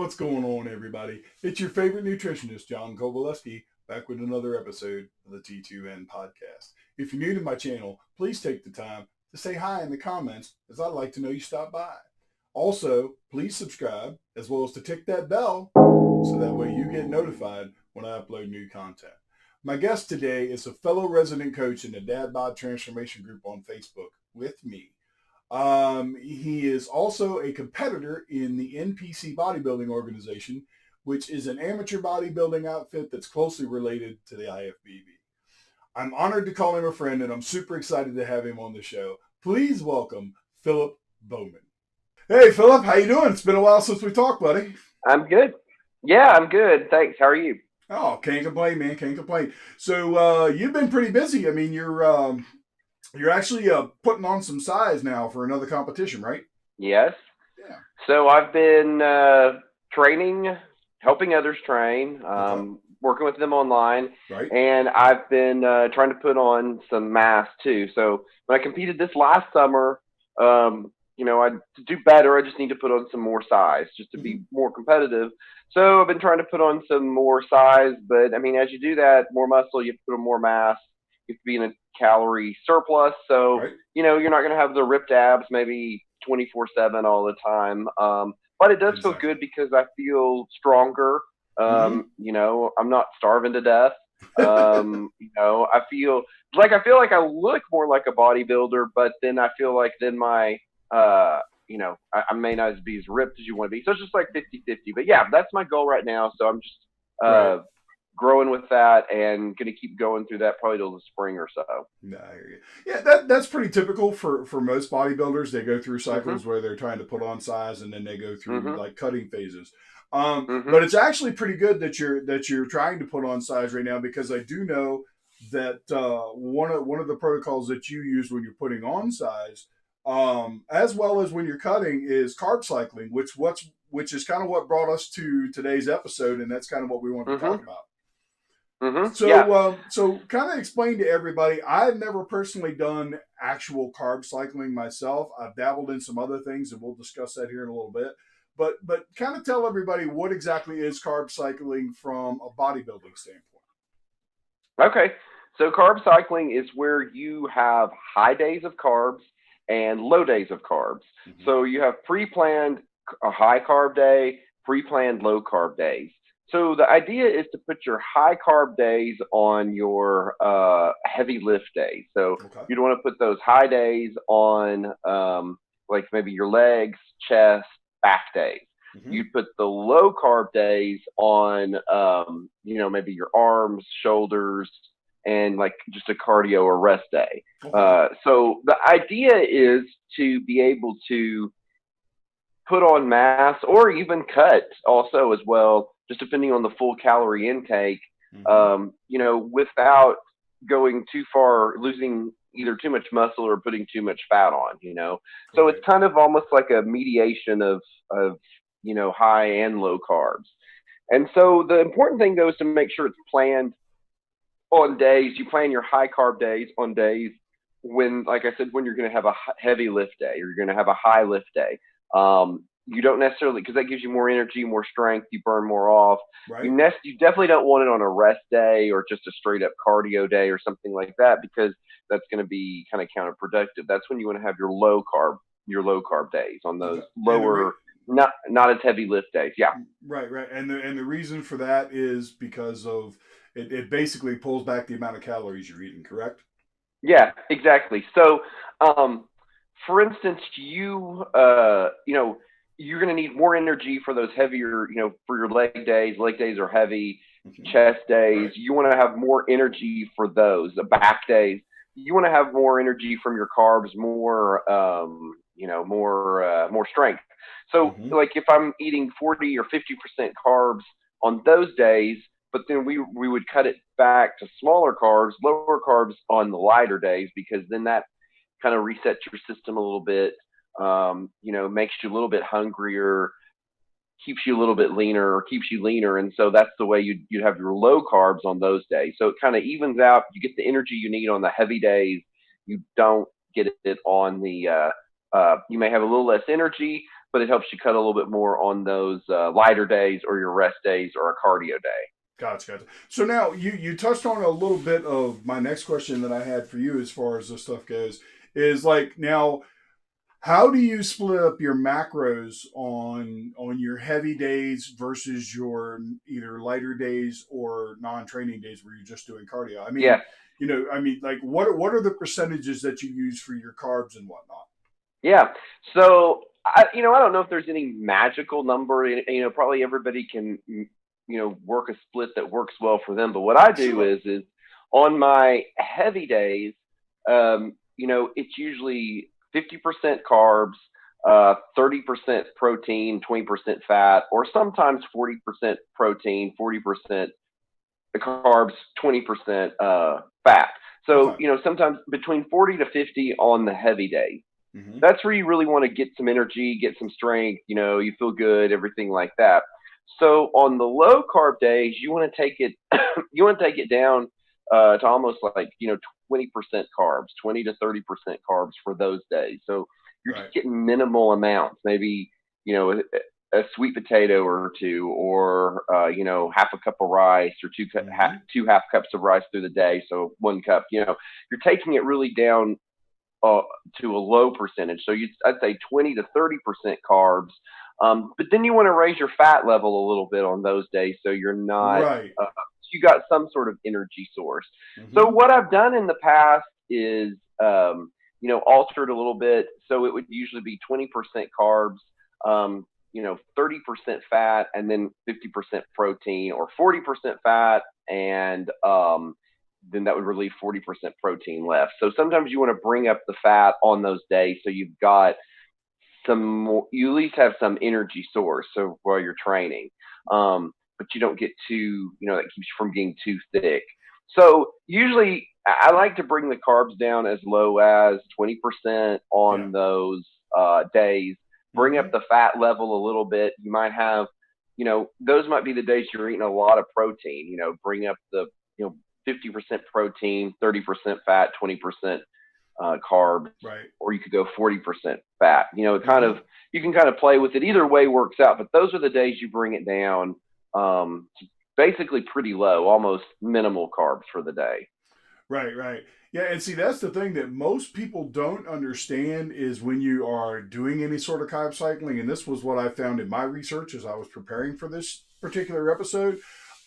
What's going on, everybody? It's your favorite nutritionist, John Kowaleski, back with another episode of the T2N podcast. If you're new to my channel, please take the time to say hi in the comments, as I'd like to know you stopped by. Also, please subscribe, as well as to tick that bell, so that way you get notified when I upload new content. My guest today is a fellow resident coach in the Dad Bod Transformation Group on Facebook with me. He is also a competitor in the NPC bodybuilding organization, which is an amateur bodybuilding outfit that's closely related to the IFBB. I'm honored to call him a friend, and I'm super excited to have him on the show. Please welcome Philip Bowman. Hey, Philip, how you doing? It's been a while since we talked, buddy. I'm good. Yeah, I'm good. Thanks. How are you? Oh, can't complain, man. Can't complain. So you've been pretty busy. I mean, you're actually putting on some size now for another competition, right? Yes. Yeah. So I've been training, helping others train, Okay. working with them online, Right. and I've been trying to put on some mass too. So when I competed this last summer, to do better, I just need to put on some more size just to Mm-hmm. be more competitive. So I've been trying to put on some more size, but I mean, as you do that, more muscle, you have to put on more mass. You have to be in a calorie surplus. So, Right. you're not going to have the ripped abs maybe 24/7 all the time. But it does feel Exactly. good because I feel stronger. Mm-hmm. I'm not starving to death. I feel like I look more like a bodybuilder, but then I feel like then my I may not be as ripped as you want to be. So it's just like 50-50. But yeah, that's my goal right now. So I'm just Right. growing with that and going to keep going through that probably till the spring or so. No, I hear you. Yeah, that's pretty typical for most bodybuilders. They go through Mm-hmm. cycles where they're trying to put on size, and then they go through Mm-hmm. like cutting phases. Mm-hmm. But it's actually pretty good that you're trying to put on size right now, because I do know that one of the protocols that you use when you're putting on size, as well as when you're cutting, is carb cycling, which is kind of what brought us to today's episode, and that's kind of what we wanted to Mm-hmm. talk about. Mm-hmm. Yeah. So kind of explain to everybody. I've never personally done actual carb cycling myself. I've dabbled in some other things, and we'll discuss that here in a little bit. But kind of tell everybody what exactly is carb cycling from a bodybuilding standpoint. Okay. So carb cycling is where you have high days of carbs and low days of carbs. Mm-hmm. So you have pre-planned a high carb day, pre-planned low carb days. So the idea is to put your high carb days on your heavy lift days. So Okay. you'd want to put those high days on like maybe your legs, chest, back days. Mm-hmm. You'd put the low carb days on, maybe your arms, shoulders, and like just a cardio or rest day. Okay. So the idea is to be able to put on mass or even cut also as well, just depending on the full calorie intake, Mm-hmm. without going too far, losing either too much muscle or putting too much fat on. So it's Right. kind of almost like a mediation of high and low carbs. And so the important thing though is to make sure it's planned on days. You plan your high carb days on days when, like I said, when you're going to have a heavy lift day or you're going to have a high lift day. You don't necessarily, because that gives you more energy, more strength, you burn more off. Right. You definitely don't want it on a rest day or just a straight up cardio day or something like that, because that's going to be kind of counterproductive. That's when you want to have your low carb days on Okay. those And lower, not as heavy lift days. Yeah. right. And the reason for that is because of it basically pulls back the amount of calories you're eating. Correct. Yeah, exactly. So, um, for instance, you're going to need more energy for those heavier, for your leg days. Leg days are heavy. Mm-hmm. Chest days, Right. you want to have more energy for those. The back days, you want to have more energy from your carbs, more strength. So, Mm-hmm. like if I'm eating 40 or 50% carbs on those days, but then we would cut it back to smaller carbs, lower carbs on the lighter days, because then that kind of resets your system a little bit. Makes you a little bit hungrier, keeps you a little bit leaner, or keeps you leaner, and so that's the way you'd have your low carbs on those days. So it kind of evens out. You get the energy you need on the heavy days. You don't get it on the. You may have a little less energy, but it helps you cut a little bit more on those lighter days or your rest days or a cardio day. Gotcha. So now you touched on a little bit of my next question that I had for you as far as this stuff goes is like now how do you split up your macros on your heavy days versus your either lighter days or non-training days where you're just doing cardio? I mean, Yeah. like what are the percentages that you use for your carbs and whatnot? Yeah. So I don't know if there's any magical number. Probably everybody can, work a split that works well for them. But what I do Sure. is on my heavy days, it's usually 50% carbs, 30% protein, 20% fat, or sometimes 40% protein, 40% carbs, 20% fat. So, Okay. sometimes between 40 to 50 on the heavy days. Mm-hmm. That's where you really want to get some energy, get some strength, you feel good, everything like that. So on the low carb days, you want to take it you want to take it down to almost like, 20% carbs, 20 to 30% carbs for those days. So you're Right. just getting minimal amounts, maybe, a sweet potato or two, or half a cup of rice, or Mm-hmm. two half cups of rice through the day. So 1 cup. You're taking it really down uh, to a low percentage. So I'd say 20 to 30% carbs. But then you want to raise your fat level a little bit on those days, so you're not. Right. You got some sort of energy source. So Mm-hmm. what I've done in the past is, altered a little bit. So it would usually be 20% carbs, 30% fat, and then 50% protein, or 40% fat and then that would relieve 40% protein left. So sometimes you want to bring up the fat on those days, so you've got some more, you at least have some energy source so while you're training. But you don't get too, that keeps you from getting too thick. So usually I like to bring the carbs down as low as 20% Yeah. on those days. Bring up Mm-hmm. the fat level a little bit. You might have, those might be the days you're eating a lot of protein. Bring up the, 50% protein, 30% fat, 20% carbs, Right. or you could go 40% fat. Mm-hmm. You can kind of play with it. Either way works out, but those are the days you bring it down, to basically pretty low, almost minimal carbs for the day. Right, right. Yeah, and see that's the thing that most people don't understand is when you are doing any sort of carb cycling, and this was what I found in my research as I was preparing for this particular episode.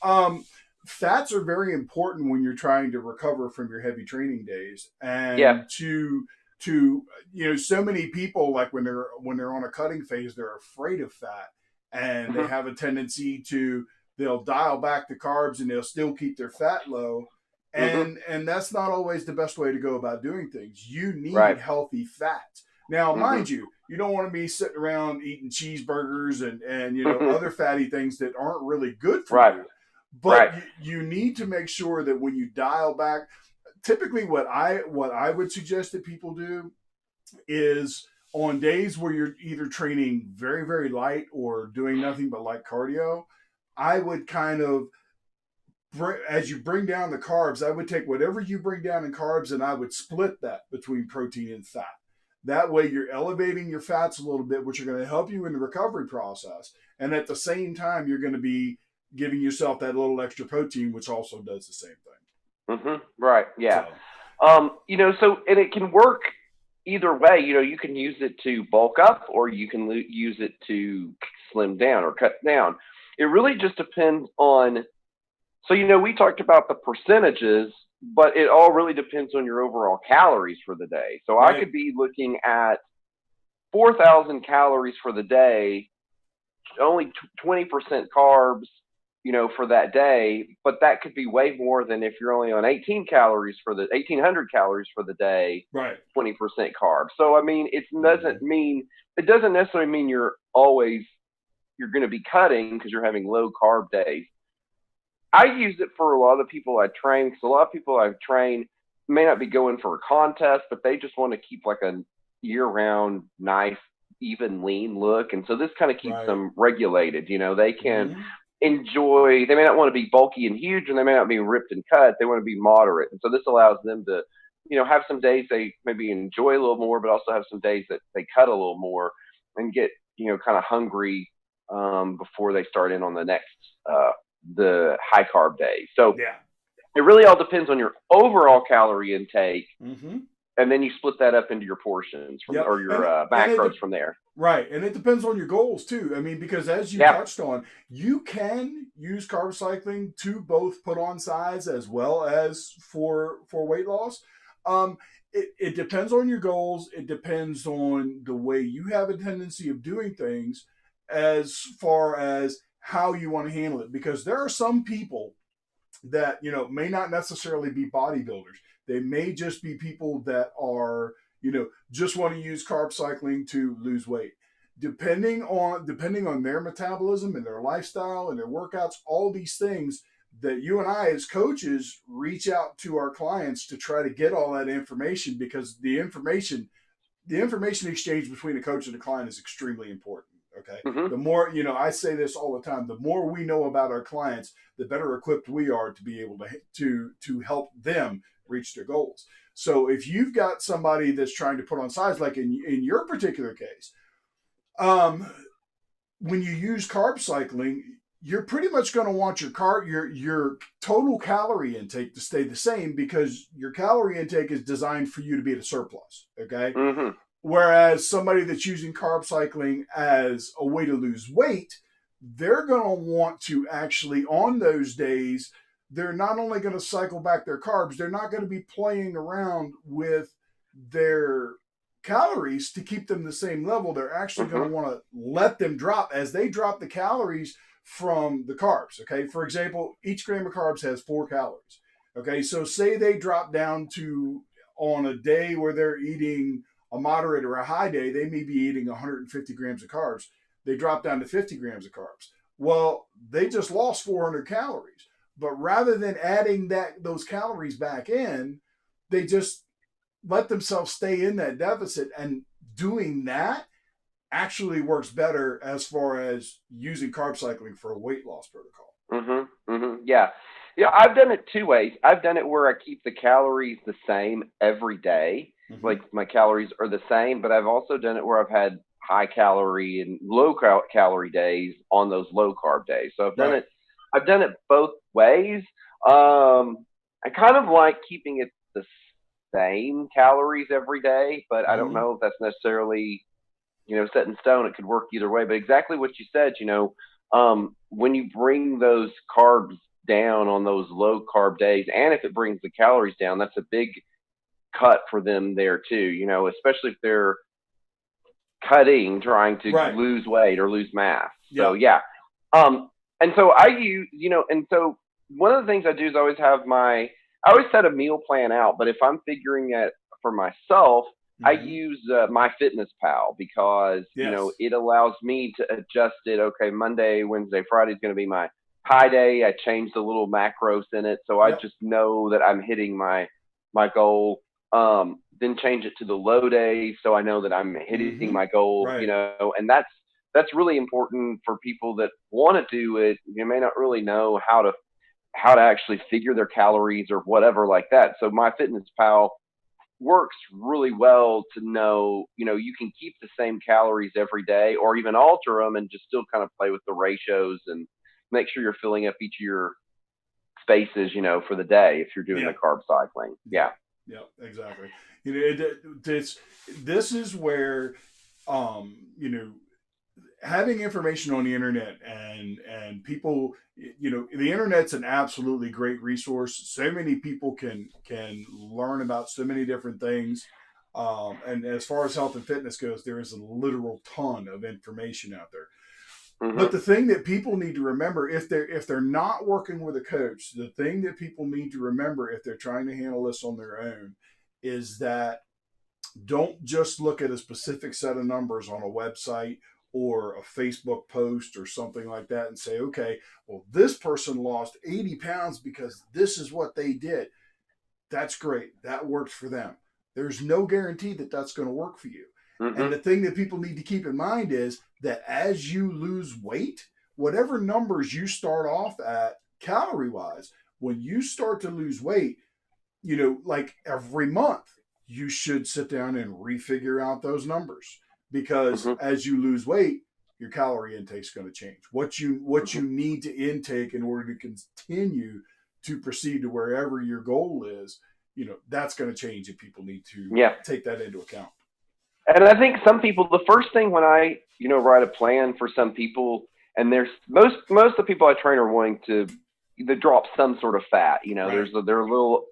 Um, Fats are very important when you're trying to recover from your heavy training days, Yeah. and to so many people like when they're on a cutting phase, they're afraid of fat, and they Hmm. have a tendency to they'll dial back the carbs and they'll still keep their fat low, Hmm. and that's not always the best way to go about doing things. You need Right. healthy fats. Now, Hmm. mind you, you don't want to be sitting around eating cheeseburgers and other fatty things that aren't really good for Right. you. Right. But you need to make sure that when you dial back, typically what I would suggest that people do is on days where you're either training very very light or doing nothing but light cardio, I would kind of as you bring down the carbs, I would take whatever you bring down in carbs and I would split that between protein and fat. That way, you're elevating your fats a little bit, which are going to help you in the recovery process. And at the same time, you're going to be giving yourself that little extra protein, which also does the same thing. Hmm. Right. Yeah. So, So, and it can work either way. You can use it to bulk up, or you can use it to slim down or cut down. It really just depends on. So, we talked about the percentages, but it all really depends on your overall calories for the day. So I right. could be looking at 4,000 calories for the day, only 20% carbs, for that day, but that could be way more than if you're only on 1,800 calories for the day, Right. 20% carbs. So, I mean, Mm-hmm. it doesn't necessarily mean you're going to be cutting because you're having low carb days. I use it for a lot of people I train, because a lot of people I train may not be going for a contest, but they just want to keep like a year-round, nice, even lean look, and so this kind of keeps Right. them regulated. They can Mm-hmm. enjoy. They may not want to be bulky and huge, and they may not be ripped and cut. They want to be moderate, and so this allows them to, have some days they maybe enjoy a little more, but also have some days that they cut a little more and get kind of hungry before they start in on the next the high carb day. So Yeah. it really all depends on your overall calorie intake, Mm-hmm. and then you split that up into your portions Yep. or your And macros from there. right. And it depends on your goals too. I mean, because as you Yeah. touched on, you can use carb cycling to both put on size as well as for weight loss. It depends on your goals. It depends on the way you have a tendency of doing things as far as how you want to handle it. Because there are some people that may not necessarily be bodybuilders. They may just be people that are just want to use carb cycling to lose weight. Depending on their metabolism and their lifestyle and their workouts, all these things that you and I as coaches reach out to our clients to try to get all that information, because the information exchange between a coach and a client is extremely important. Okay. Mm-hmm. The more, I say this all the time, the more we know about our clients, the better equipped we are to be able to help them reach their goals. So if you've got somebody that's trying to put on size, like in your particular case, when you use carb cycling, you're pretty much going to want your total calorie intake to stay the same, because your calorie intake is designed for you to be at a surplus. Okay. Mm-hmm. Whereas somebody that's using carb cycling as a way to lose weight, they're going to want to actually, on those days, they're not only going to cycle back their carbs, they're not going to be playing around with their calories to keep them the same level. They're actually going to want to let them drop as they drop the calories from the carbs. Okay. For example, each gram of carbs has 4 calories. Okay. So say they drop down to, on a day where they're eating a moderate or a high day, they may be eating 150 grams of carbs. They drop down to 50 grams of carbs. Well, they just lost 400 calories. But rather than adding those calories back in, they just let themselves stay in that deficit. And doing that actually works better as far as using carb cycling for a weight loss protocol. Mm-hmm. Mm-hmm. Yeah. Yeah, I've done it 2 ways. I've done it where I keep the calories the same every day. Mm-hmm. Like my calories are the same, but I've also done it where I've had high calorie and low calorie days on those low carb days. So I've done it both ways. I kind of like keeping it the same calories every day, but I don't Mm-hmm. know if that's necessarily set in stone. It could work either way. But exactly what you said, when you bring those carbs down on those low carb days, and if it brings the calories down, that's a big cut for them there too. Especially if they're trying to Right. lose weight or lose mass. So Yep. yeah. Um, and so I use, and so one of the things I do is I always set a meal plan out, but if I'm figuring it for myself, I Mm-hmm. use MyFitnessPal because Yes. it allows me to adjust it. Okay, Monday, Wednesday, Friday is going to be my high day. I change the little macros in it, so I Yep. just know that I'm hitting my goal. Then change it to the low day, so I know that I'm hitting Mm-hmm. my goal. Right. And that's really important for people that want to do it. You may not really know how to actually figure their calories or whatever like that. So MyFitnessPal works really well to know, you can keep the same calories every day or even alter them and just still kind of play with the ratios and make sure you're filling up each of your spaces, for the day if you're doing the Yeah. carb cycling. Yeah. Yeah. Exactly. This is where, um, you know, having information on the internet and people, the internet's an absolutely great resource. So many people can learn about so many different things. And as far as health and fitness goes, there is a literal ton of information out there. But Mm-hmm. the thing that people need to remember, if they're not working with a coach, the thing that people need to remember if they're trying to handle this on their own is that don't just look at a specific set of numbers on a website or a Facebook post or something like that and say, okay, well, this person lost 80 pounds because this is what they did. That's great. That worked for them. There's no guarantee that that's going to work for you. And Mm-hmm. the thing that people need to keep in mind is that as you lose weight, whatever numbers you start off at calorie wise, when you start to lose weight, like every month, you should sit down and refigure out those numbers, because Mm-hmm. as you lose weight, your calorie intake is going to change. What you need to intake in order to continue to proceed to wherever your goal is, that's going to change, and people need to Yeah. take that into account. And I think some people, the first thing when I, write a plan for some people, and there's most of the people I train are wanting to either drop some sort of fat. Right. They're a little,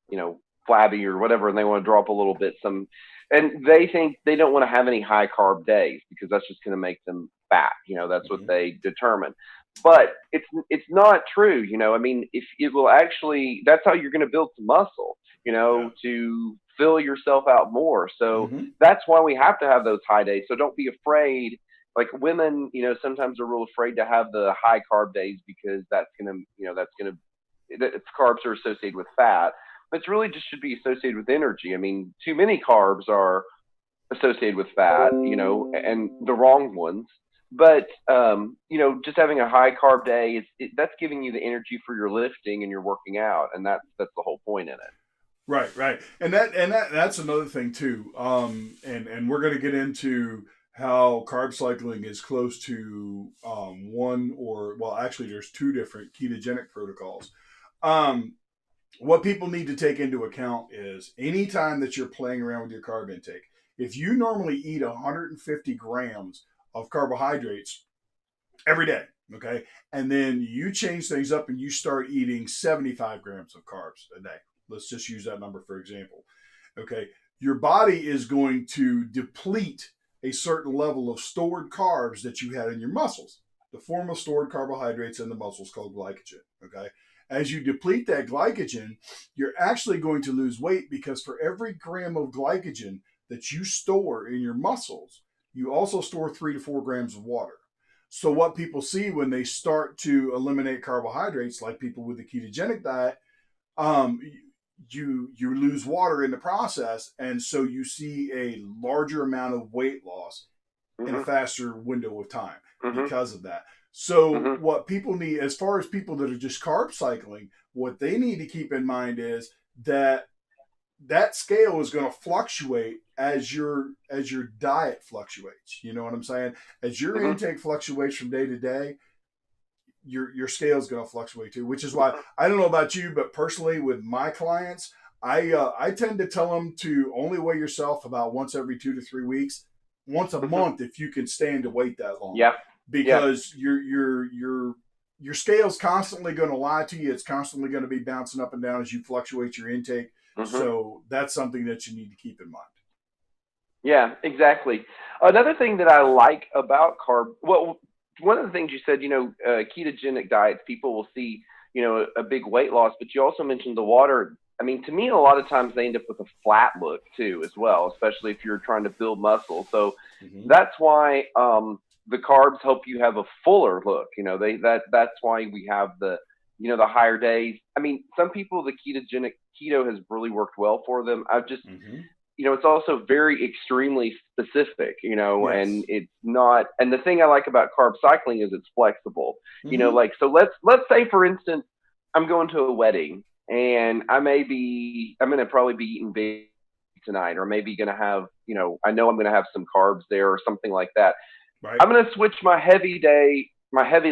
you know, flabby or whatever, and they want to drop a little bit. And they think they don't want to have any high carb days because that's just going to make them fat. That's what Mm-hmm. they determine. Right. But it's not true. I mean, if it will actually, that's how you're going to build some muscle. Yeah. To fill yourself out more. So Mm-hmm. that's why we have to have those high days. So don't be afraid. Like women, sometimes are real afraid to have the high carb days because it's carbs are associated with fat. But it's really just should be associated with energy. I mean, too many carbs are associated with fat, and the wrong ones. But just having a high carb day that's giving you the energy for your lifting and your working out, and that's the whole point in it. Right, right, and that's another thing too. And we're going to get into how carb cycling is close to one, or well, actually, there's two different ketogenic protocols. Um, what people need to take into account is anytime that you're playing around with your carb intake, if you normally eat 150 grams of carbohydrates every day, okay, and then you change things up and you start eating 75 grams of carbs a day. Let's just use that number for example. Okay, your body is going to deplete a certain level of stored carbs that you had in your muscles. The form of stored carbohydrates in the muscles called glycogen. Okay, as you deplete that glycogen, you're actually going to lose weight because for every gram of glycogen that you store in your muscles, you also store 3 to 4 grams of water. So what people see when they start to eliminate carbohydrates, like people with the ketogenic diet, um, you lose water in the process, and so you see a larger amount of weight loss in a Mm-hmm. faster window of time Mm-hmm. because of that. So Mm-hmm. what people need, as far as people that are just carb cycling, what they need to keep in mind is that that scale is going to fluctuate as your diet fluctuates. You know what I'm saying? As your Mm-hmm. intake fluctuates from day to day, your scale is going to fluctuate too. Which is why I don't know about you, but personally with my clients, I tend to tell them to only weigh yourself about once every 2 to 3 weeks, once a Mm-hmm. month if you can stand to wait that long, Yeah. Yeah. because your scale's constantly going to lie to you. It's constantly going to be bouncing up and down as you fluctuate your intake. Mm-hmm. So that's something that you need to keep in mind. Yeah, exactly. Another thing that I like about carb, well, one of the things you said, ketogenic diets, people will see, a big weight loss, but you also mentioned the water. I mean, to me, a lot of times they end up with a flat look too, as well, especially if you're trying to build muscle. So Mm-hmm. that's why the carbs help you have a fuller look. That's why we have the higher days. I mean, some people the keto has really worked well for them. I've just Mm-hmm. it's also very extremely specific, and Yes. it's not. And the thing I like about carb cycling is it's flexible. Mm-hmm. Like so, let's say for instance, I'm going to a wedding and I'm going to probably be eating big tonight, or maybe going to have, I know I'm going to have some carbs there or something like that. Right. I'm going to switch my heavy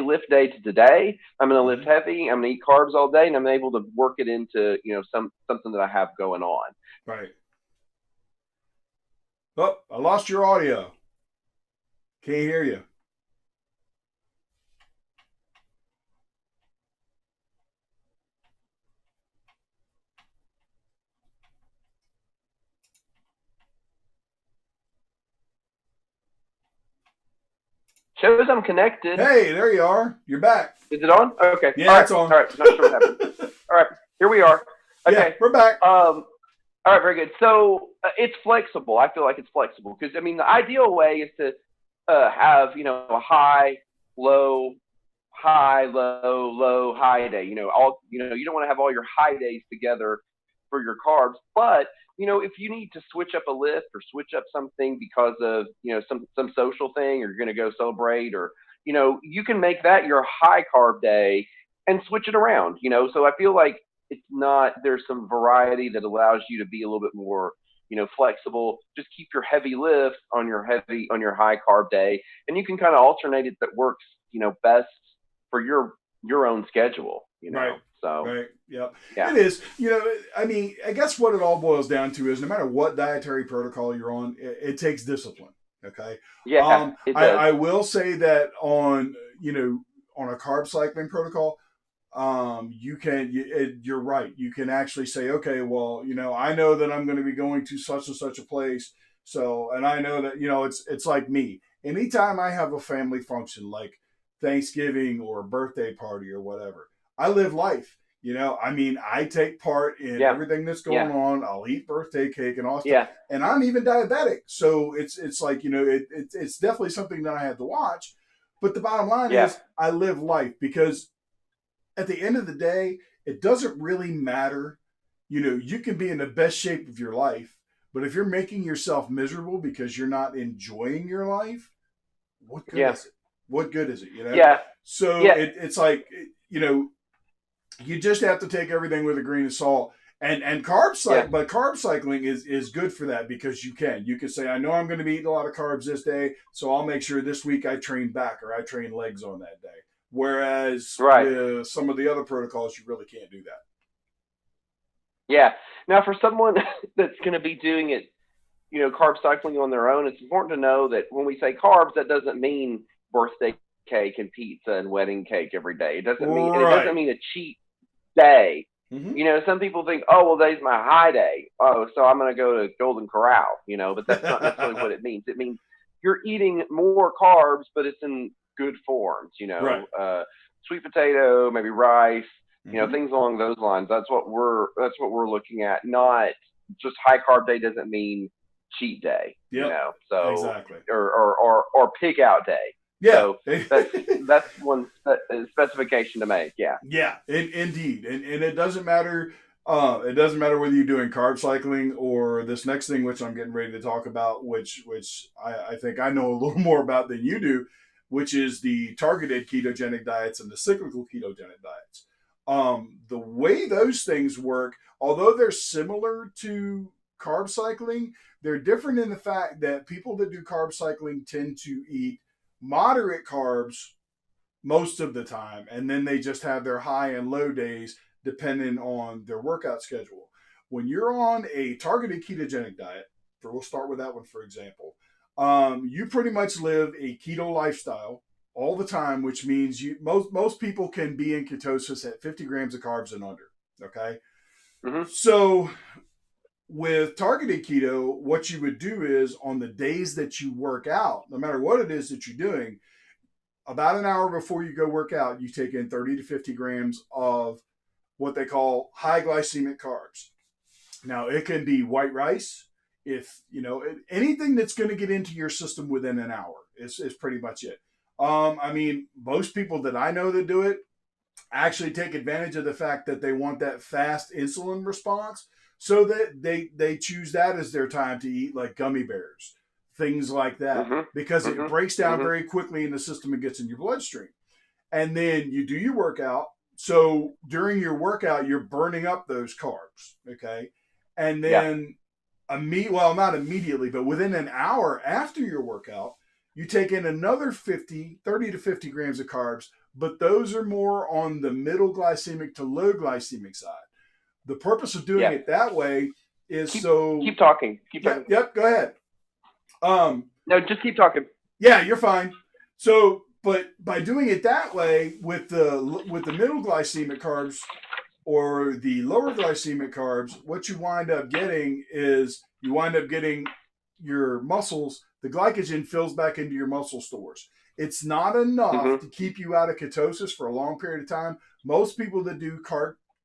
lift day to today. I'm going to lift Mm-hmm. heavy. I'm going to eat carbs all day, and I'm able to work it into, something that I have going on. Right. Oh, I lost your audio. Can't hear you. Shows I'm connected. Hey, there you are. You're back. Is it on? Okay. All Yeah, right. it's on. All right. Not sure what happened. All right. Here we are. Yeah, Okay. we're back. All right. Very good. So it's flexible. I feel like it's flexible because I mean the ideal way is to have a low, high, low, high day. You don't want to have all your high days together for your carbs, but if you need to switch up a lift or switch up something because of some social thing, or you're going to go celebrate, or you can make that your high carb day and switch it around. So I feel like it's not there's some variety that allows you to be a little bit more flexible. Just keep your heavy lifts on your high carb day, and you can kind of alternate it that works, best for your own schedule. Right. So Right. Yep. yeah, It is. I mean, I guess what it all boils down to is no matter what dietary protocol you're on, it takes discipline. Okay. yeah, it does. I will say that on a carb cycling protocol, you're right. You can actually say, okay, well, I know that I'm going to be going to such and such a place. So, and I know that, it's like me. Anytime I have a family function like Thanksgiving or a birthday party or whatever, I live life. I mean, I take part in Yeah, everything that's yeah, going on. I'll eat birthday cake and all that stuff. yeah, And I'm even diabetic. So it's like, it's definitely something that I have to watch. But the bottom line yeah, is I live life because at the end of the day, it doesn't really matter. You can be in the best shape of your life, but if you're making yourself miserable because you're not enjoying your life, what good yeah, is it? What good is it? yeah, So yeah, it's like, you just have to take everything with a grain of salt. And yeah, but carb cycling is good for that because you can say, I know I'm going to be eating a lot of carbs this day, so I'll make sure this week I train back or I train legs on that day. Whereas right. with some of the other protocols, you really can't do that. Yeah. Now, for someone that's going to be doing it, carb cycling on their own, it's important to know that when we say carbs, that doesn't mean birthday cake and pizza and wedding cake every day. It doesn't Right. mean a cheat day. Mm-hmm. Some people think, oh, well, today's my high day. Oh, so I'm going to go to Golden Corral, but that's not necessarily what it means. It means you're eating more carbs, but it's in good forms, Right. sweet potato, maybe rice, Mm-hmm. things along those lines. That's what we're looking at. Not just high carb day doesn't mean cheat day, Yep. so Exactly. or pig out day. Yeah. So that's one specification to make. Yeah. Yeah, indeed, and it doesn't matter. It doesn't matter whether you're doing carb cycling or this next thing, which I'm getting ready to talk about, which I think I know a little more about than you do, which is the targeted ketogenic diets and the cyclical ketogenic diets. The way those things work, although they're similar to carb cycling, they're different in the fact that people that do carb cycling tend to eat moderate carbs most of the time, and then they just have their high and low days depending on their workout schedule. When you're on a targeted ketogenic diet, we'll start with that one for example, you pretty much live a keto lifestyle all the time, which means most people can be in ketosis at 50 grams of carbs and under. Okay, Hmm. so with targeted keto, what you would do is on the days that you work out, no matter what it is that you're doing, about an hour before you go work out, you take in 30 to 50 grams of what they call high glycemic carbs. Now, it can be white rice. If, anything that's going to get into your system within an hour is pretty much it. I mean, most people that I know that do it actually take advantage of the fact that they want that fast insulin response, so that they choose that as their time to eat like gummy bears, things like that, Hmm. because it Hmm. breaks down Hmm. very quickly in the system and gets in your bloodstream. And then you do your workout. So during your workout, you're burning up those carbs. Okay. And Yeah. then well, not immediately, but within an hour after your workout, you take in another 30 to 50 grams of carbs, but those are more on the middle glycemic to low glycemic side. The purpose of doing Yeah. it that way is Keep so. keep talking. Keep talking. Yep. Go ahead. Um, No, just keep talking. yeah, you're fine. So, but by doing it that way with the middle glycemic carbs or the lower glycemic carbs, what you wind up getting is you wind up getting your muscles, the glycogen fills back into your muscle stores. It's not enough Hmm. to keep you out of ketosis for a long period of time. Most people that do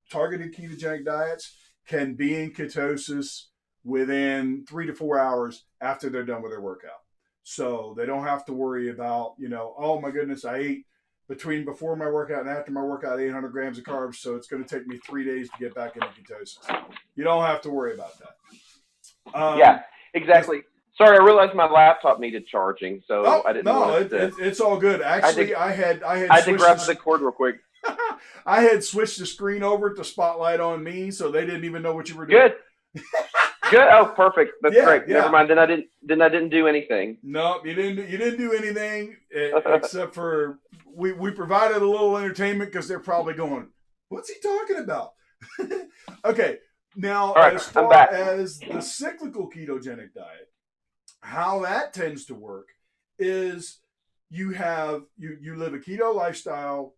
targeted ketogenic diets can be in ketosis within 3 to 4 hours after they're done with their workout. So they don't have to worry about, oh my goodness, I ate before my workout and after my workout 800 grams of carbs, so it's going to take me 3 days to get back into ketosis. You don't have to worry about that. Yeah, exactly. Sorry, I realized my laptop needed charging, so Oh I didn't no, want it to. it's all good. I had to, Actually, I had I had to switched grab the cord real quick. I had switched the screen over to spotlight on me, so they didn't even know what you were doing. Good. Good. Oh, perfect. That's Yeah, great. Never yeah. mind. Then I didn't do anything. No, you didn't do anything except for we provided a little entertainment because they're probably going, what's he talking about? Okay, now All right, as I'm far back. as the cyclical ketogenic diet, how that tends to work is you live a keto lifestyle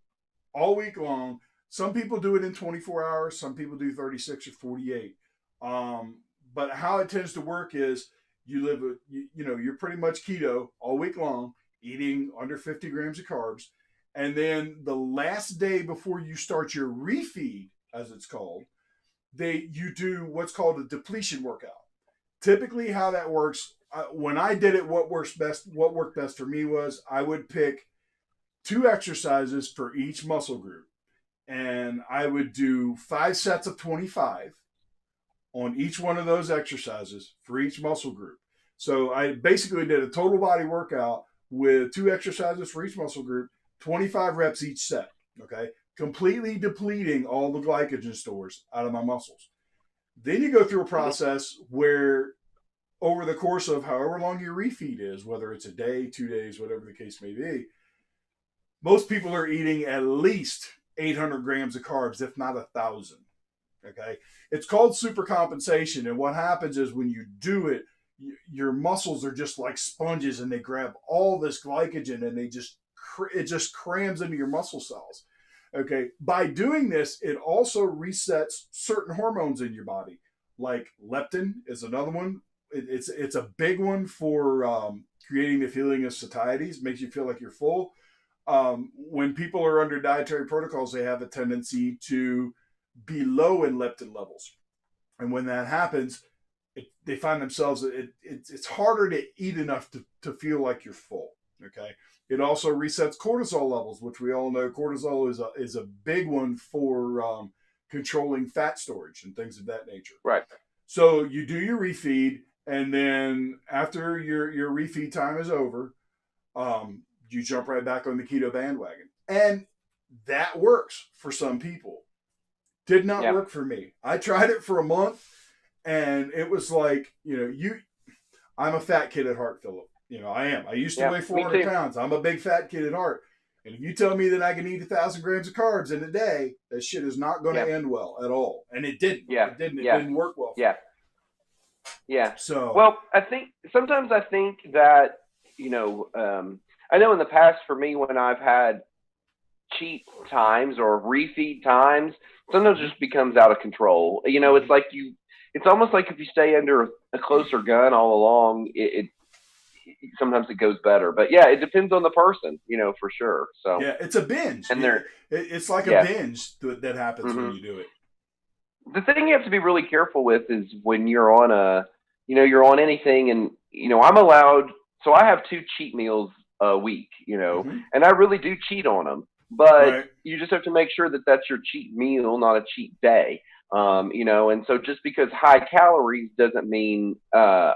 all week long. Some people do it in 24 hours, some people do 36 or 48. But how it tends to work is you live you're pretty much keto all week long, eating under 50 grams of carbs, and then the last day before you start your refeed, as it's called, you do what's called a depletion workout. Typically, how that works, when I did it, what worked best for me was I would pick two exercises for each muscle group, and I would do 5 sets of 25 on each one of those exercises for each muscle group. So I basically did a total body workout with two exercises for each muscle group, 25 reps each set. Okay, completely depleting all the glycogen stores out of my muscles. Then you go through a process where over the course of however long your refeed is, whether it's a day, 2 days, whatever the case may be, most people are eating at least 800 grams of carbs, if not 1,000. Okay, it's called supercompensation, and what happens is when you do it, your muscles are just like sponges, and they grab all this glycogen, and it just crams into your muscle cells. Okay, by doing this, it also resets certain hormones in your body, like leptin is another one. It's a big one for creating the feeling of satiety. It makes you feel like you're full. When people are under dietary protocols, they have a tendency to be low in leptin levels. And when that happens, they find themselves, it's harder to eat enough to feel like you're full. Okay. It also resets cortisol levels, which we all know cortisol is a big one for controlling fat storage and things of that nature. Right. So you do your refeed, and then after your refeed time is over, you jump right back on the keto bandwagon. And that works for some people. Did not Yeah. work for me. I tried it for a month, and it was like, I'm a fat kid at heart, Philip. I am. I used to weigh 400 pounds. I'm a big fat kid at heart. And if you tell me that I can eat 1,000 grams of carbs in a day, that shit is not going to end well at all. And it didn't. Yeah. It didn't work well for me. Yeah. So. Well, I think that, I know in the past for me when I've had cheat times or refeed times, sometimes it just becomes out of control. It's like it's almost like if you stay under a closer gun all along, it sometimes it goes better. But yeah, it depends on the person, for sure. So yeah, it's a binge. And it's like a binge that happens when you do it. The thing you have to be really careful with is when you're on you're on anything, and I'm allowed. So I have 2 cheat meals a week, and I really do cheat on them. But you just have to make sure that that's your cheat meal, not a cheat day. And so just because high calories doesn't mean a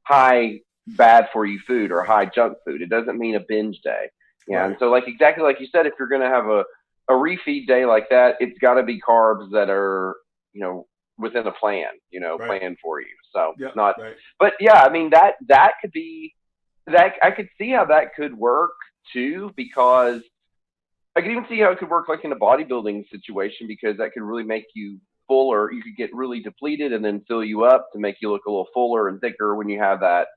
high bad for you food or high junk food. It doesn't mean a binge day. Yeah. And so exactly like you said, if you're going to have a refeed day like that, it's got to be carbs that are, within a plan, plan for you. So not, but yeah, I mean, that could be that. I could see how that could work too, because I could even see how it could work like in a bodybuilding situation, because that could really make you fuller. You could get really depleted and then fill you up to make you look a little fuller and thicker when you have that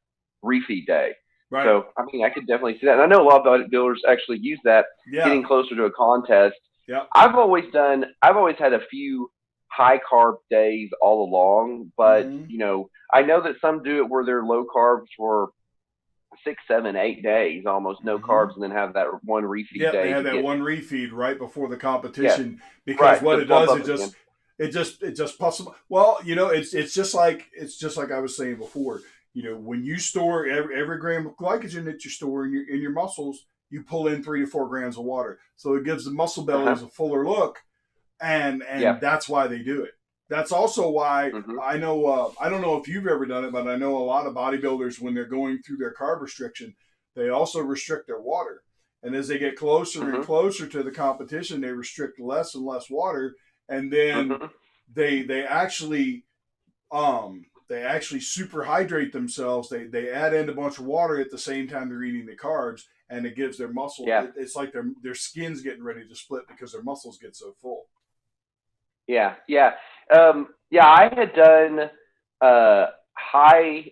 refeed day. Right. So, I mean, I could definitely see that. And I know a lot of bodybuilders actually use that getting closer to a contest. Yeah. I've always had a few high carb days all along, but I know that some do it where they're low carbs for 6, 7, 8 days, almost no carbs, and then have that one refeed day. They have that one refeed right before the competition, because what it does, it just puffs them. Well, it's just like I was saying before. When you store every gram of glycogen that you store in your muscles, you pull in 3 to 4 grams of water, so it gives the muscle bellies a fuller look, and that's why they do it. That's also why I know, I don't know if you've ever done it, but I know a lot of bodybuilders, when they're going through their carb restriction, they also restrict their water. And as they get closer and closer to the competition, they restrict less and less water. And then they actually They actually superhydrate themselves. They add in a bunch of water at the same time they're eating the carbs, and it gives their muscle. Yeah. It's like their skin's getting ready to split because their muscles get so full. Yeah. Yeah. Yeah. I had done uh, high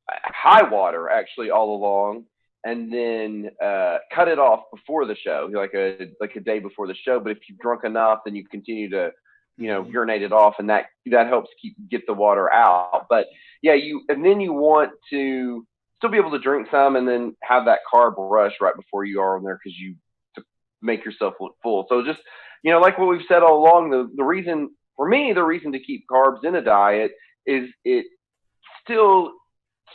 high water actually all along, and then cut it off before the show, like a day before the show. But if you've drunk enough, then you continue to, Mm-hmm. urinate it off, and that helps get the water out. But yeah, you want to still be able to drink some, and then have that carb rush right before you are on there because you to make yourself look full. So just like what we've said all along, the reason for me, the reason to keep carbs in a diet is it still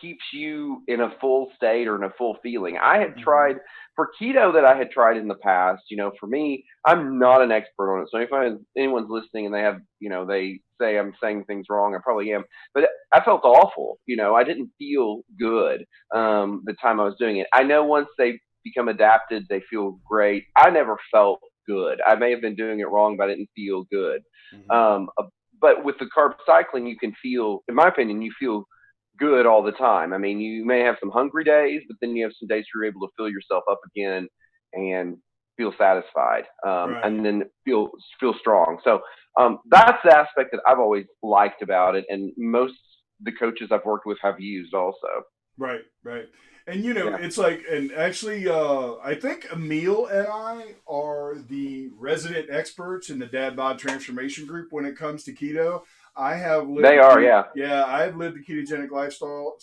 keeps you in a full state or in a full feeling. I had Mm-hmm. tried for keto that I had tried in the past. For me, I'm not an expert on it. So if anyone's listening and they have, they say I'm saying things wrong, I probably am. But I felt awful. I didn't feel good Right. the time I was doing it. I know once they become adapted, they feel great. I never felt good. I may have been doing it wrong, but I didn't feel good. Mm-hmm. Um, but with the carb cycling, you can feel, in my opinion, you feel good all the time. I mean, you may have some hungry days, but then you have some days where you're able to fill yourself up again and feel satisfied, Right. and then feel strong. So that's the aspect that I've always liked about it, and most the coaches I've worked with have used also. Right, right. And Yeah, it's like, and actually, I think Emil and I are the resident experts in the Dad Bod Transformation Group when it comes to keto. I have lived they the are. Yeah. yeah, I've lived the ketogenic lifestyle.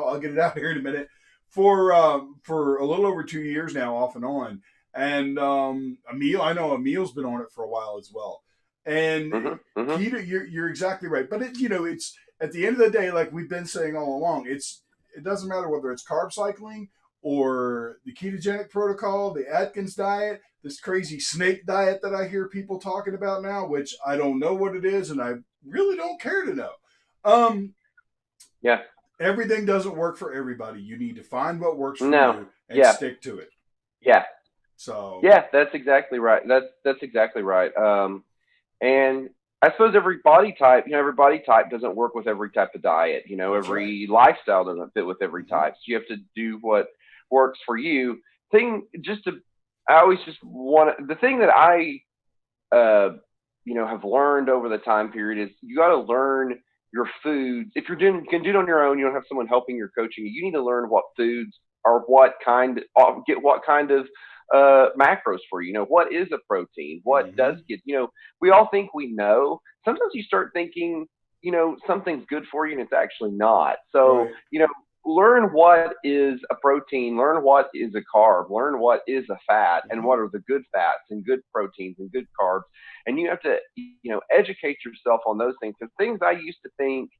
I'll get it out here in a minute for a little over 2 years now, off and on. And Emil, I know Emil's been on it for a while as well. And Mhm. Mhm. keto, you're exactly right. But it's at the end of the day, like we've been saying all along, it doesn't matter whether it's carb cycling or the ketogenic protocol, the Atkins diet, this crazy snake diet that I hear people talking about now, which I don't know what it is, and I really don't care to know. Um, Yeah. Everything doesn't work for everybody. You need to find what works for No. you and Yeah. stick to it. Yeah. So, Yeah. That's exactly right. That's exactly right. And I suppose every body type doesn't work with every type of diet. that's right. Every lifestyle doesn't fit with every Mm-hmm. type. So you have to do what works for you. Thing just to, I always just want the thing that I, have learned over the time period is you got to learn your foods. If you can do it on your own, you don't have someone helping you or coaching you. You need to learn what foods are get what kind of macros for you. What is a protein? What does Mm-hmm. get, we all think we know. Sometimes you start thinking, something's good for you and it's actually not. So, Right. learn what is a protein, learn what is a carb, learn what is a fat, and Mm-hmm. what are the good fats and good proteins and good carbs. And you have to, educate yourself on those things. Because things I used to think,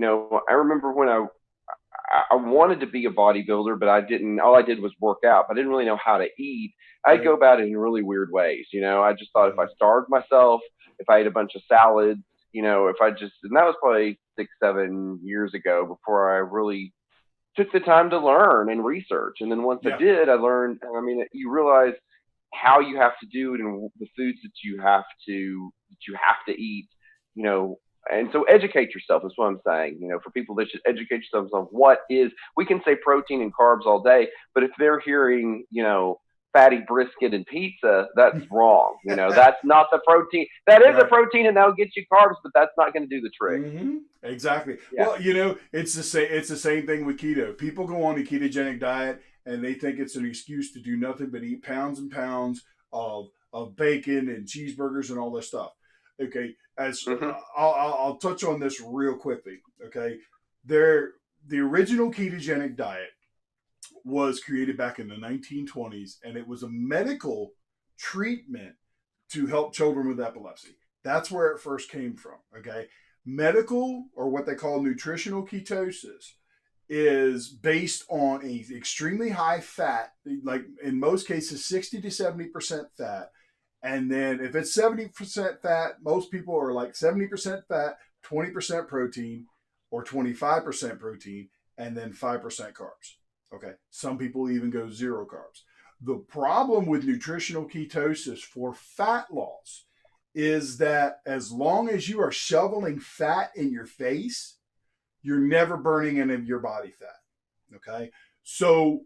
I remember when I wanted to be a bodybuilder, but I didn't. All I did was work out. But I didn't really know how to eat. I'd go Right. about it in really weird ways. I just thought if I Mm-hmm. starved myself, if I ate a bunch of salads, if I just, and that was probably 6, 7 years ago before I really took the time to learn and research. And then once I Yeah. did, I learned. I mean, you realize how you have to do it and the foods that you have to eat. You know, and so educate yourself is what I'm saying. For people that should educate yourselves on what is. We can say protein and carbs all day, but if they're hearing, fatty brisket and pizza, that's wrong. That's not the protein. That is a Right. protein and that'll get you carbs, but that's not going to do the trick. Mm-hmm. Exactly. Yeah. Well, it's the same thing with keto. People go on a ketogenic diet and they think it's an excuse to do nothing but eat pounds and pounds of bacon and cheeseburgers and all this stuff. Okay, as Hmm. I'll touch on this real quickly. Okay, there the original ketogenic diet was created back in the 1920s, and it was a medical treatment to help children with epilepsy. That's where it first came from. Okay, medical or what they call nutritional ketosis is based on a extremely high fat, like in most cases 60 to 70% fat. And then if it's 70% fat, most people are like 70% fat, 20% protein, or 25% protein, and then 5% carbs. Okay. Some people even go zero carbs. The problem with nutritional ketosis for fat loss is that as long as you are shoveling fat in your face, you're never burning any of your body fat. Okay. So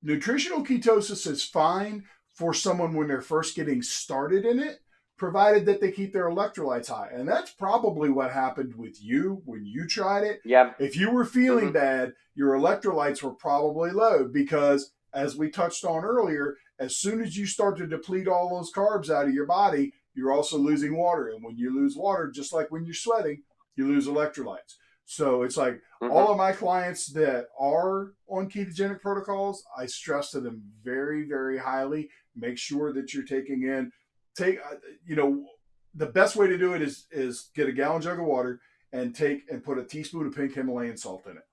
nutritional ketosis is fine for someone when they're first getting started in it, provided that they keep their electrolytes high. And that's probably what happened with you when you tried it. Yeah. If you were feeling bad, your electrolytes were probably low because, as we touched on earlier, as soon as you start to deplete all those carbs out of your body, you're also losing water. And when you lose water, just like when you're sweating, you lose electrolytes. So it's like all of my clients that are on ketogenic protocols, I stress to them very, very highly. Make sure that you're taking in, the best way to do it is get a gallon jug of water and put a teaspoon of pink Himalayan salt in it.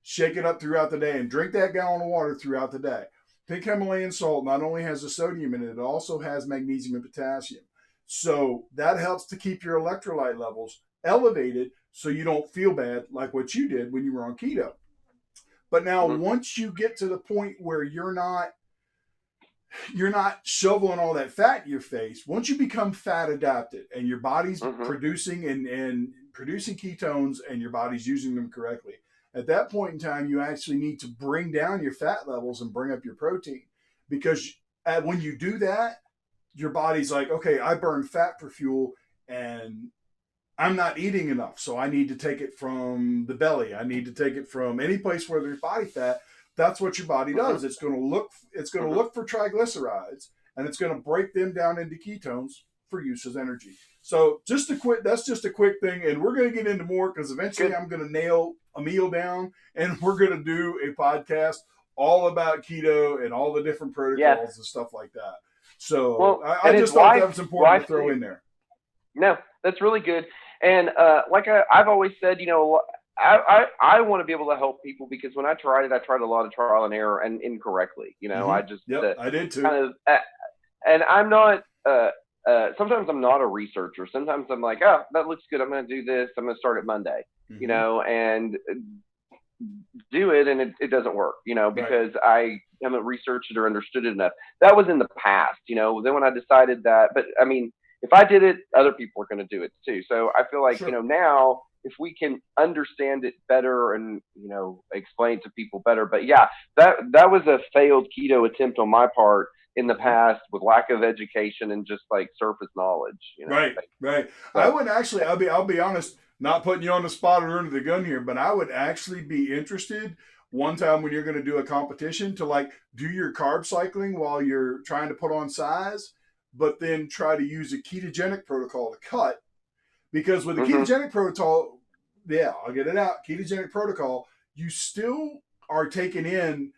Shake it up throughout the day and drink that gallon of water throughout the day. Pink Himalayan salt not only has the sodium in it, it also has magnesium and potassium. So that helps to keep your electrolyte levels elevated so you don't feel bad like what you did when you were on keto. But now once you get to the point where you're not shoveling all that fat in your face, once you become fat adapted and your body's producing and producing ketones and your body's using them correctly, at that point in time, you actually need to bring down your fat levels and bring up your protein. Because when you do that, your body's like, okay, I burn fat for fuel and I'm not eating enough. So I need to take it from the belly. I need to take it from any place where there's body fat. That's what your body does. It's going to look for triglycerides and it's going to break them down into ketones for use as energy. So that's just a quick thing. And we're going to get into more because eventually I'm going to nail a meal down and we're going to do a podcast all about keto and all the different protocols and stuff like that. So I just thought that was important to throw in there. No, that's really good. And I've always said, I want to be able to help people because when I tried it, I tried a lot of trial and error and incorrectly. I just I did too. And I'm not. Sometimes I'm not a researcher. Sometimes I'm like, oh, that looks good. I'm going to do this. I'm going to start it Monday. And do it, and it doesn't work. Because I haven't researched it or understood it enough. That was in the past. Then when I decided that, but I mean, if I did it, other people are going to do it too. So I feel like now, if we can understand it better and explain it to people better. But yeah, that was a failed keto attempt on my part in the past with lack of education and just like surface knowledge. Right. So, I would actually, I'll be honest, not putting you on the spot or under the gun here, but I would actually be interested one time when you're going to do a competition to like do your carb cycling while you're trying to put on size, but then try to use a ketogenic protocol to cut. Because with a ketogenic protocol, I'll get it out. Ketogenic protocol, you still are taking in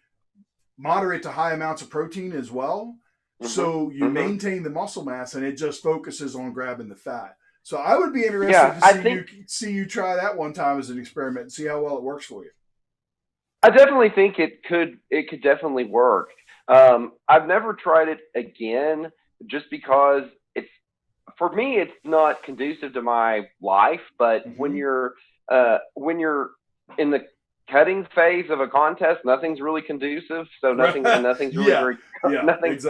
moderate to high amounts of protein as well. So you maintain the muscle mass and it just focuses on grabbing the fat. So I would be interested to see you try that one time as an experiment and see how well it works for you. I definitely think it could definitely work. I've never tried it again just because for me, it's not conducive to my life. But when you're in the cutting phase of a contest, nothing's really conducive. So nothing's really nothing's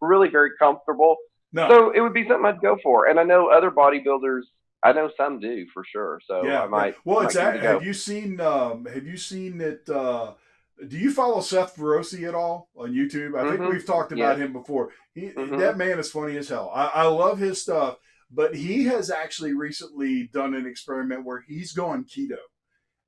really very comfortable. No. So it would be something I'd go for. And I know other bodybuilders. I know some do for sure. So I might. Well, exactly. Have you seen that? Do you follow Seth Verosi at all on YouTube? I think we've talked about him before. That man is funny as hell. I love his stuff, but he has actually recently done an experiment where he's gone keto.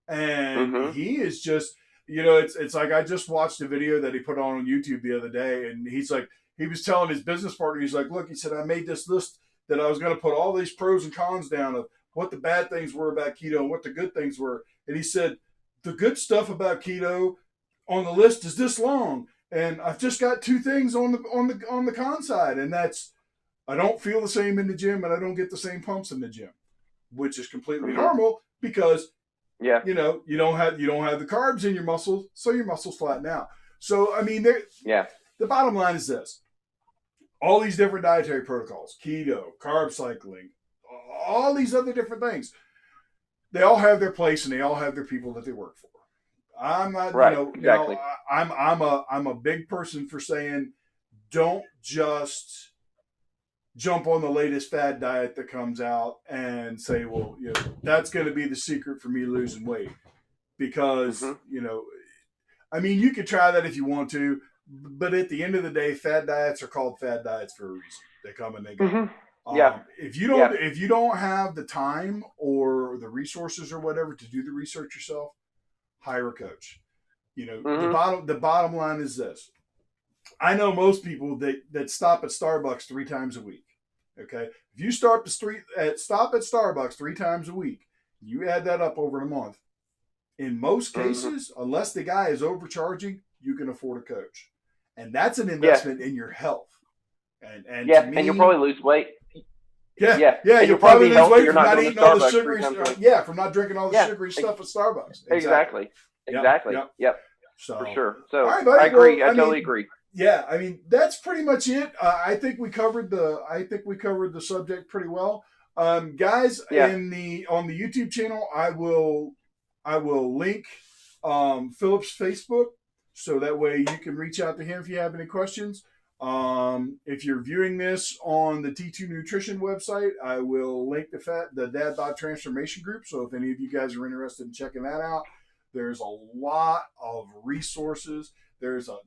And he is just, it's like I just watched a video that he put on YouTube the other day. And he's like, he was telling his business partner, he's like, look, he said, I made this list that I was going to put all these pros and cons down of what the bad things were about keto and what the good things were. And he said, the good stuff about keto on the list is this long, and I've just got two things on the con side, and that's I don't feel the same in the gym, and I don't get the same pumps in the gym, which is completely normal because you don't have the carbs in your muscles, so your muscles flatten out. So I mean, the bottom line is this: all these different dietary protocols, keto, carb cycling, all these other different things, they all have their place and they all have their people that they work for. I'm not, exactly. I'm a big person for saying, don't just jump on the latest fad diet that comes out and say, well, that's going to be the secret for me losing weight. Because, Mm-hmm. I mean, you could try that if you want to, but at the end of the day, fad diets are called fad diets for a reason. They come and they go. Mm-hmm. Yeah. If Yeah. you don't have the time or the resources or whatever to do the research yourself, hire a coach. Mm-hmm. The bottom line is this. I know most people that stop at Starbucks 3 times a week. Okay, if you stop at Starbucks 3 times a week, you add that up over a month. In most Mm-hmm. cases, unless the guy is overcharging, you can afford a coach, and that's an Yeah. investment in your health. And to Yeah. And you'll me, probably lose weight. yeah, Yeah. yeah, And you'll you'll probably probably be lose weight healthier from not not going to eating all the Starbucks three sugary. times a week. Yeah, from not drinking all the Yeah. sugary stuff at Starbucks. Exactly. Exactly. Yep. Exactly. Yep. Yep. For So, sure. all So right, I buddy. Well, agree. I totally agree. yeah, I mean that's pretty much it. I think we covered the subject pretty well. Guys, Yeah. on the YouTube channel, I will link Philip's Facebook, so that way you can reach out to him if you have any questions. If you're viewing this on the T2 Nutrition website, I will link the Dad Bod Transformation Group. So if any of you guys are interested in checking that out, there's a lot of resources. There's a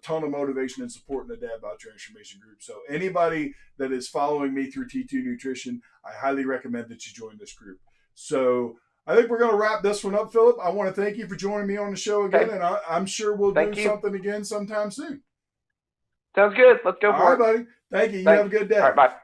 ton of motivation and support in the Dad Bod Transformation Group. So anybody that is following me through T2 Nutrition, I highly recommend that you join this group. So I think we're going to wrap this one up, Philip. I want to thank you for joining me on the show again, Okay. and I'm sure we'll do Thank you. something again sometime soon. Sounds good. Let's go All for right, it. buddy. Thank you. You have Thanks. a good All day. right. Bye.